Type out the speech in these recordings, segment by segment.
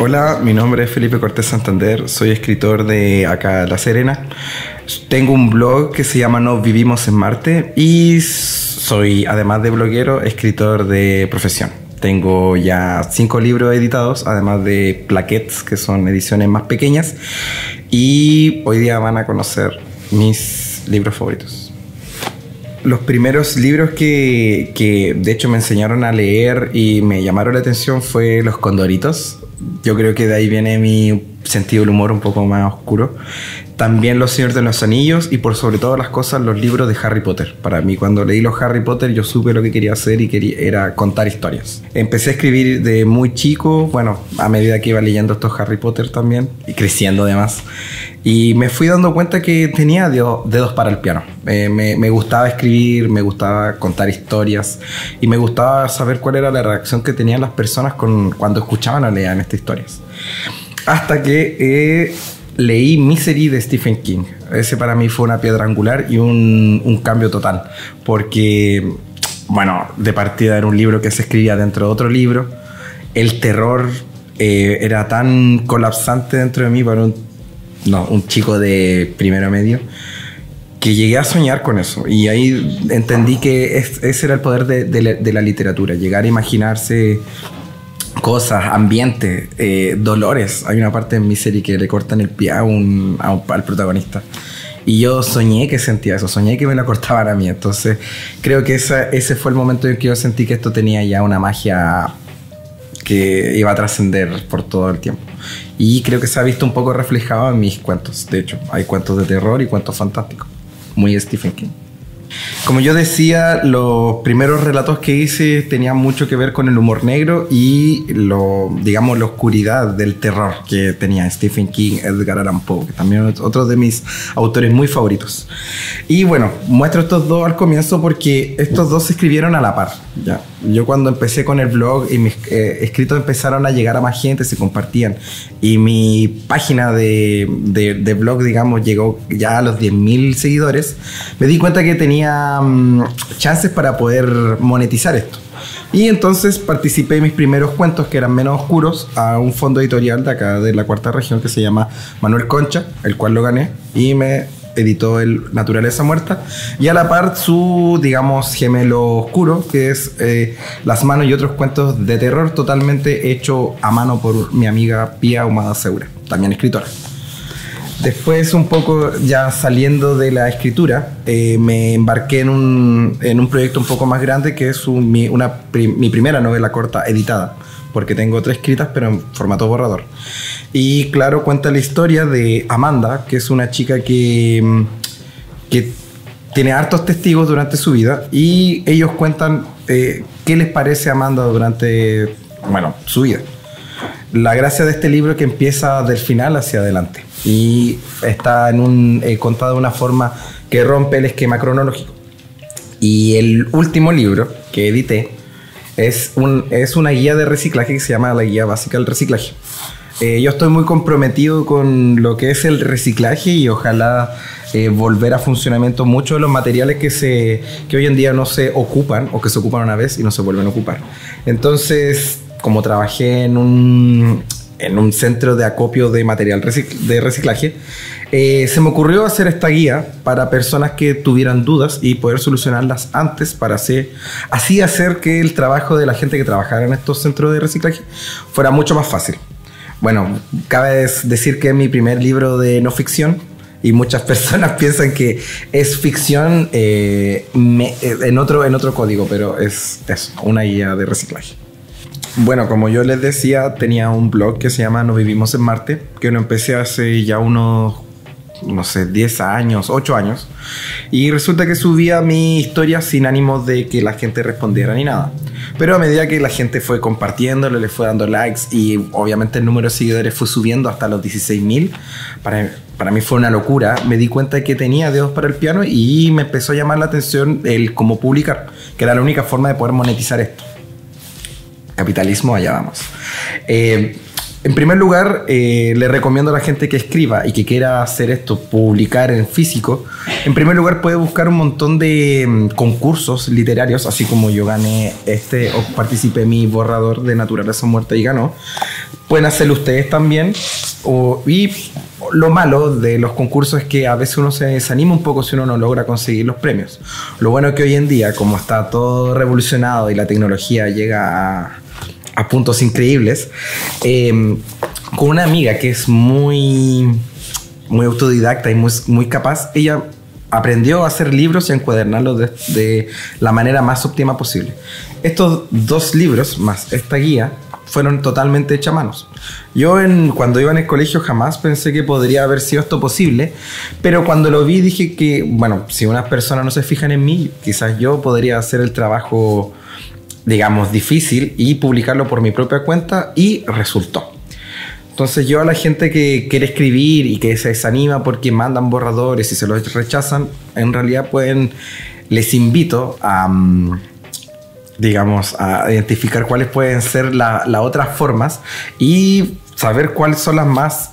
Hola, mi nombre es Felipe Cortés Santander, soy escritor de acá La Serena. Tengo un blog que se llama Nos Vivimos en Marte y soy, además de bloguero, escritor de profesión. Tengo ya 5 libros editados, además de plaquettes, que son ediciones más pequeñas. Y hoy día van a conocer mis libros favoritos. Los primeros libros que de hecho me enseñaron a leer y me llamaron la atención fue Los Condoritos. Yo creo que de ahí viene mi sentido del humor un poco más oscuro. También Los Señores de los Anillos y por sobre todas las cosas los libros de Harry Potter. Para mí, cuando leí los Harry Potter, yo supe lo que quería hacer y era contar historias. Empecé a escribir de muy chico, bueno, a medida que iba leyendo estos Harry Potter también y creciendo además. Y me fui dando cuenta que tenía dedos para el piano. Me gustaba escribir, me gustaba contar historias y me gustaba saber cuál era la reacción que tenían las personas cuando escuchaban o leían estas historias. Hasta que leí Misery de Stephen King. Ese para mí fue una piedra angular y un cambio total. Porque, bueno, de partida era un libro que se escribía dentro de otro libro. El terror era tan colapsante dentro de mí para un chico de primero medio, que llegué a soñar con eso. Y ahí entendí que ese era el poder de la literatura. Llegar a imaginarse cosas, ambientes, dolores. Hay una parte en Misery que le cortan el pie al protagonista. Y yo soñé que sentía eso, soñé que me la cortaban a mí. Entonces creo que ese fue el momento en que yo sentí que esto tenía ya una magia que iba a trascender por todo el tiempo. Y creo que se ha visto un poco reflejado en mis cuentos. De hecho, hay cuentos de terror y cuentos fantásticos. Muy Stephen King. Como yo decía, los primeros relatos que hice tenían mucho que ver con el humor negro y digamos, la oscuridad del terror que tenía Stephen King, Edgar Allan Poe, que también es otro de mis autores muy favoritos. Y bueno, muestro estos dos al comienzo porque estos dos se escribieron a la par, ¿ya? Yo cuando empecé con el blog y mis escritos empezaron a llegar a más gente, se compartían y mi página de blog, digamos, llegó ya a los 10.000 seguidores, me di cuenta que tenía chances para poder monetizar esto. Y entonces participé en mis primeros cuentos, que eran menos oscuros, a un fondo editorial de acá de la Cuarta Región que se llama Manuel Concha, el cual lo gané y me editó el Naturaleza Muerta, y a la par su, digamos, gemelo oscuro, que es Las Manos y otros cuentos de terror, totalmente hecho a mano por mi amiga Pía Ahumada Segura, también escritora. Después, un poco ya saliendo de la escritura, me embarqué en un proyecto un poco más grande, que es mi primera novela corta editada, porque tengo 3 escritas pero en formato borrador. Y claro, cuenta la historia de Amanda, que es una chica que tiene hartos testigos durante su vida, y ellos cuentan qué les parece a Amanda durante, bueno, su vida. La gracia de este libro es que empieza del final hacia adelante y está contado de una forma que rompe el esquema cronológico. Y el último libro que edité es una guía de reciclaje que se llama la Guía Básica del Reciclaje. Yo estoy muy comprometido con lo que es el reciclaje y ojalá volver a funcionamiento muchos de los materiales que hoy en día no se ocupan o que se ocupan una vez y no se vuelven a ocupar. Entonces, como trabajé en un centro de acopio de material de reciclaje, se me ocurrió hacer esta guía para personas que tuvieran dudas y poder solucionarlas antes para así hacer que el trabajo de la gente que trabajara en estos centros de reciclaje fuera mucho más fácil. Bueno, cabe decir que es mi primer libro de no ficción y muchas personas piensan que es ficción en otro código, pero es eso, una guía de reciclaje. Bueno, como yo les decía, tenía un blog que se llama Nos Vivimos en Marte, que lo empecé hace ya unos, no sé, 10 años, 8 años. Y resulta que subía mi historia sin ánimo de que la gente respondiera ni nada. Pero a medida que la gente fue compartiéndolo, le fue dando likes y obviamente el número de seguidores fue subiendo hasta los 16.000, para mí fue una locura. Me di cuenta de que tenía dedos para el piano y me empezó a llamar la atención el cómo publicar, que era la única forma de poder monetizar esto. Capitalismo, allá vamos. En primer lugar, le recomiendo a la gente que escriba y que quiera hacer esto, publicar en físico. En primer lugar, puede buscar un montón de concursos literarios, así como yo gané o participé en mi borrador de Naturaleza Muerta y ganó. pueden hacerlo ustedes también. Y lo malo de los concursos es que a veces uno se desanima un poco si uno no logra conseguir los premios. Lo bueno es que hoy en día, como está todo revolucionado y la tecnología llega a puntos increíbles, con una amiga que es muy autodidacta y muy capaz, ella aprendió a hacer libros y a encuadernarlos de la manera más óptima posible. Estos 2 libros más esta guía fueron totalmente hechas a manos. Yo cuando iba en el colegio jamás pensé que podría haber sido esto posible, pero cuando lo vi dije que, bueno, si unas personas no se fijan en mí, quizás yo podría hacer el trabajo, digamos, difícil y publicarlo por mi propia cuenta, y resultó. Entonces yo a la gente que quiere escribir y que se desanima porque mandan borradores y se los rechazan, en realidad les invito a, digamos, a identificar cuáles pueden ser las otras formas y saber cuáles son las más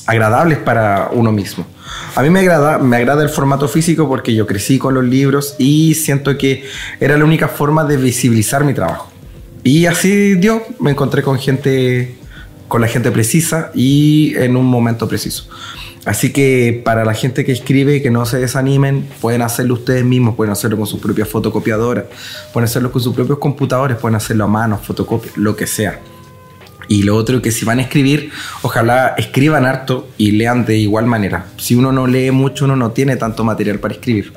agradables para uno mismo. A mí me agrada el formato físico porque yo crecí con los libros y siento que era la única forma de visibilizar mi trabajo. Y así me encontré con la gente precisa y en un momento preciso. Así que para la gente que escribe, que no se desanimen, pueden hacerlo ustedes mismos, pueden hacerlo con sus propias fotocopiadoras, pueden hacerlo con sus propios computadores, pueden hacerlo a mano, fotocopia, lo que sea. Y lo otro, que si van a escribir, ojalá escriban harto y lean de igual manera. Si uno no lee mucho, uno no tiene tanto material para escribir.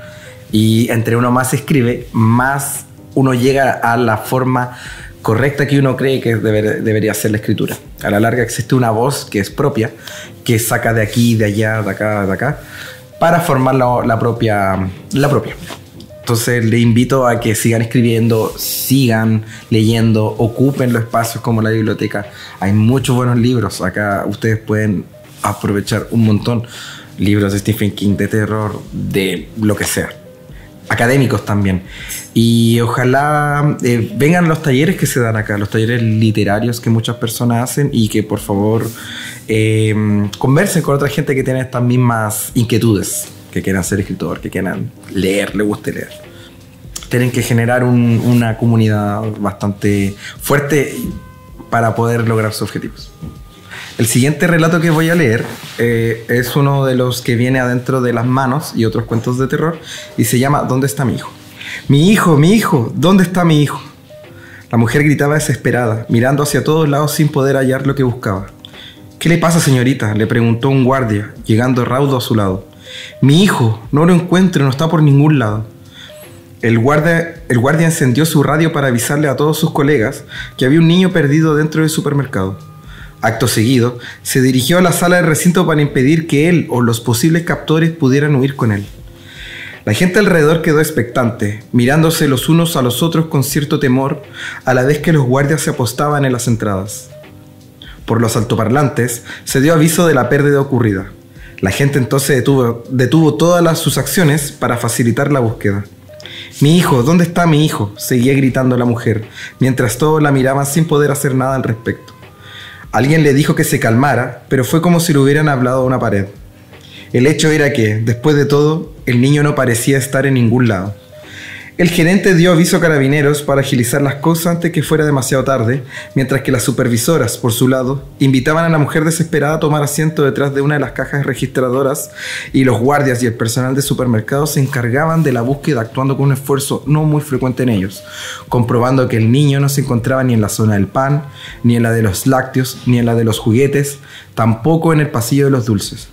Y entre uno más escribe, más uno llega a la forma correcta que uno cree que debería ser la escritura. A la larga existe una voz que es propia, que saca de aquí, de allá, de acá, para formar la propia. Entonces le invito a que sigan escribiendo, sigan leyendo, ocupen los espacios como la biblioteca. Hay muchos buenos libros. Acá ustedes pueden aprovechar un montón. Libros de Stephen King, de terror, de lo que sea. Académicos también. Y ojalá vengan los talleres que se dan acá, los talleres literarios que muchas personas hacen, y que por favor conversen con otra gente que tiene estas mismas inquietudes, que quieran ser escritor, que quieran leer, le guste leer. Tienen que generar una comunidad bastante fuerte para poder lograr sus objetivos. El siguiente relato que voy a leer es uno de los que viene adentro de Las manos y otros cuentos de terror, y se llama ¿Dónde está mi hijo? Mi hijo, ¿dónde está mi hijo? La mujer gritaba desesperada, mirando hacia todos lados sin poder hallar lo que buscaba. ¿Qué le pasa, señorita?, le preguntó un guardia, llegando raudo a su lado. Mi hijo, no lo encuentro, no está por ningún lado. El guardia encendió su radio para avisarle a todos sus colegas que había un niño perdido dentro del supermercado. Acto seguido, se dirigió a la sala del recinto para impedir que él o los posibles captores pudieran huir con él. La gente alrededor quedó expectante, mirándose los unos a los otros con cierto temor, a la vez que los guardias se apostaban en las entradas. Por los altoparlantes se dio aviso de la pérdida ocurrida. La gente entonces detuvo todas sus acciones para facilitar la búsqueda. Mi hijo, ¿dónde está mi hijo?, seguía gritando la mujer, mientras todos la miraban sin poder hacer nada al respecto. Alguien le dijo que se calmara, pero fue como si le hubieran hablado a una pared. El hecho era que, después de todo, el niño no parecía estar en ningún lado. El gerente dio aviso a carabineros para agilizar las cosas antes que fuera demasiado tarde, mientras que las supervisoras, por su lado, invitaban a la mujer desesperada a tomar asiento detrás de una de las cajas registradoras, y los guardias y el personal de supermercados se encargaban de la búsqueda, actuando con un esfuerzo no muy frecuente en ellos, comprobando que el niño no se encontraba ni en la zona del pan, ni en la de los lácteos, ni en la de los juguetes, tampoco en el pasillo de los dulces.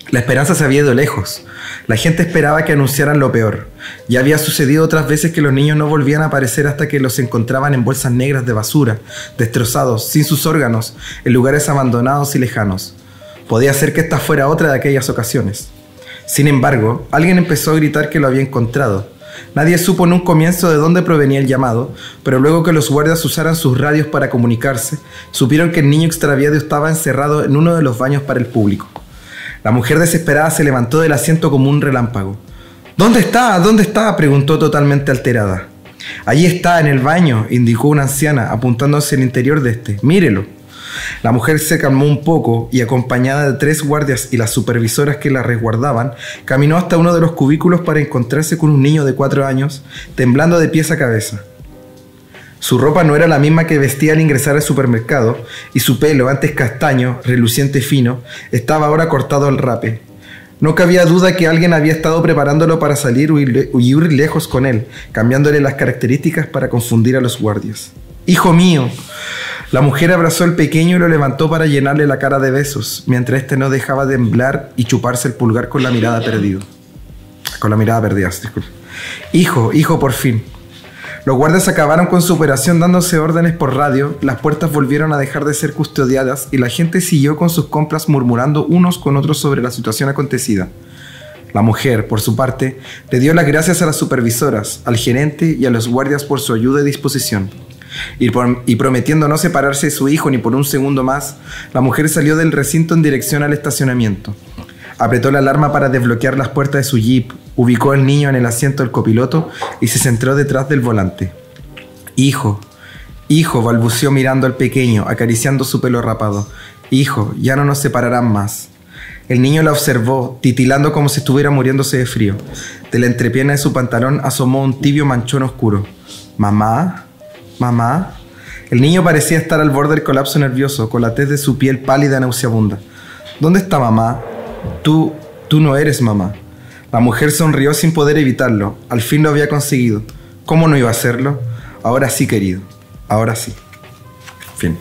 La esperanza se había ido lejos. La gente esperaba que anunciaran lo peor. Ya había sucedido otras veces que los niños no volvían a aparecer hasta que los encontraban en bolsas negras de basura, destrozados, sin sus órganos, en lugares abandonados y lejanos. Podía ser que esta fuera otra de aquellas ocasiones. Sin embargo, alguien empezó a gritar que lo había encontrado. Nadie supo en un comienzo de dónde provenía el llamado, pero luego que los guardias usaran sus radios para comunicarse, supieron que el niño extraviado estaba encerrado en uno de los baños para el público. La mujer desesperada se levantó del asiento como un relámpago. ¿Dónde está? ¿Dónde está?, preguntó totalmente alterada. Allí está, en el baño, indicó una anciana, apuntando hacia el interior de este. Mírelo. La mujer se calmó un poco y, acompañada de 3 guardias y las supervisoras que la resguardaban, caminó hasta uno de los cubículos para encontrarse con un niño de 4 años, temblando de pies a cabeza. Su ropa no era la misma que vestía al ingresar al supermercado, y su pelo, antes castaño, reluciente y fino, estaba ahora cortado al rape. No cabía duda que alguien había estado preparándolo para salir y huir lejos con él, cambiándole las características para confundir a los guardias. ¡Hijo mío! La mujer abrazó al pequeño y lo levantó para llenarle la cara de besos, mientras éste no dejaba de temblar y chuparse el pulgar con la mirada perdida. Disculpe. Hijo, hijo, por fin. Los guardias acabaron con su operación dándose órdenes por radio, las puertas volvieron a dejar de ser custodiadas y la gente siguió con sus compras murmurando unos con otros sobre la situación acontecida. La mujer, por su parte, le dio las gracias a las supervisoras, al gerente y a los guardias por su ayuda y disposición. Y prometiendo no separarse de su hijo ni por un segundo más, la mujer salió del recinto en dirección al estacionamiento. Apretó la alarma para desbloquear las puertas de su jeep, ubicó al niño en el asiento del copiloto y se centró detrás del volante. Hijo, hijo, balbuceó mirando al pequeño, acariciando su pelo rapado. Hijo, ya no nos separarán más. El niño la observó, titilando como si estuviera muriéndose de frío. De la entrepierna de su pantalón asomó un tibio manchón oscuro. ¿Mamá? ¿Mamá? El niño parecía estar al borde del colapso nervioso, con la tez de su piel pálida y nauseabunda. ¿Dónde está mamá? Tú no eres mamá. La mujer sonrió sin poder evitarlo. Al fin lo había conseguido. ¿Cómo no iba a hacerlo? Ahora sí, querido. Ahora sí. Fin.